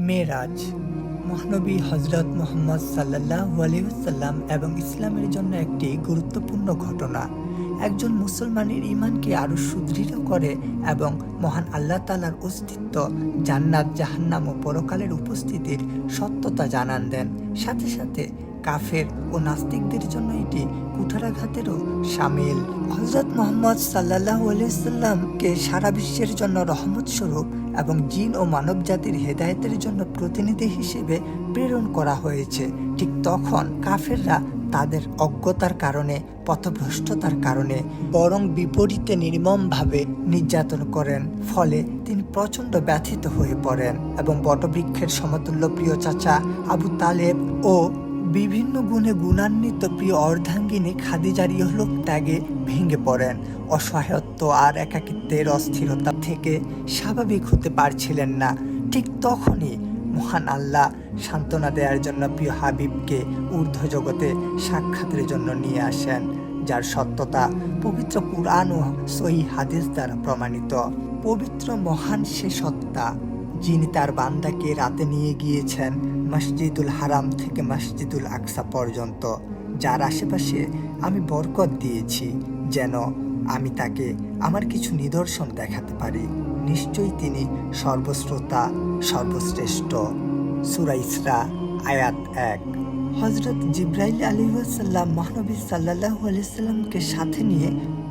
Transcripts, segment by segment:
মেরাজ মহানবী হযরত মুহাম্মদ সাল্লাল্লাহু আলাইহি ওয়াসাল্লাম এবং ইসলামের জন্য একটি গুরুত্বপূর্ণ ঘটনা। একজন মুসলমানের ঈমানকে আরো সুদৃঢ় করে এবং মহান আল্লাহ তাআলার অস্তিত্ব, জান্নাত, জাহান্নাম ও পরকালের উপস্থিতির সত্যতা জানান দেন। সাথে সাথে কাফের ও নাস্তিকদের জন্য এটি কুঠারাঘাতেরও শামিল। হযরত মুহাম্মদ সাল্লাল্লাহু আলাইহি ওয়াসাল্লামকে সারা বিশ্বের জন্য রহমত স্বরূপ এবং জিন ও মানব জাতির হেদায়েতের জন্য প্রতিনিধি হিসেবে প্রেরণ করা হয়েছে। ঠিক তখন কাফেররা তাদের অজ্ঞতার কারণে, পথভ্রষ্টতার কারণে বরং বিপরীতে নির্মমভাবে নির্যাতন করেন। ফলে তিনি প্রচণ্ড ব্যথিত হয়ে পড়েন এবং বটবৃক্ষের সমতুল্য প্রিয় চাচা আবু তালেব ও বিভিন্ন গুণে গুণান্বিত প্রিয় অর্ধাঙ্গিনী খাদিজার ইহলোক ত্যাগে ভেঙে পড়েন। অসহায়ত্ব আর একাকিত্বের অস্থিরতা থেকে স্বাভাবিক হতে পারছিলেন না। ঠিক তখনই মহান আল্লাহ সান্ত্বনা দেওয়ার জন্য প্রিয় হাবিবকে ঊর্ধ্ব জগতে সাক্ষাতের জন্য নিয়ে আসেন, যার সত্যতা পবিত্র কুরআন ও সহিহ হাদিস দ্বারা প্রমাণিত। পবিত্র মহান সে সত্তা যিনি তার বান্দাকে রাতে নিয়ে গিয়েছেন মসজিদুল হারাম থেকে মসজিদুল আকসা পর্যন্ত, যার আশেপাশে আমি বরকত দিয়েছি যেন আমি তাকে আমার কিছু নিদর্শন দেখাতে পারি। নিশ্চয়ই তিনি সর্বশ্রোতা, সর্বশ্রেষ্ঠ। সূরা ইসরা আয়াত 1। হযরত জিবরাইল আলাইহিস সালাম মহানবী সাল্লাল্লাহু আলাইহি সাল্লামকে সাথে নিয়ে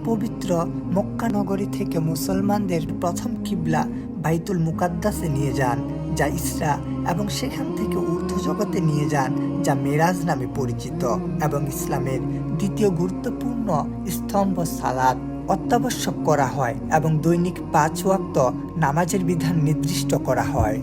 পবিত্র মক্কা নগরী থেকে মুসলমানদের প্রথম কিবলা বাইতুল মুকাদ্দাসে নিয়ে যান, যা ইসরা, এবং সেখান থেকে ঊর্ধ্ব জগতে নিয়ে যান, যা মেরাজ নামে পরিচিত। এবং ইসলামের দ্বিতীয় গুরুত্বপূর্ণ স্তম্ভ সালাত অত্যাবশ্যক করা হয় এবং দৈনিক 5 ওয়াক্ত নামাজের বিধান নির্দিষ্ট করা হয়।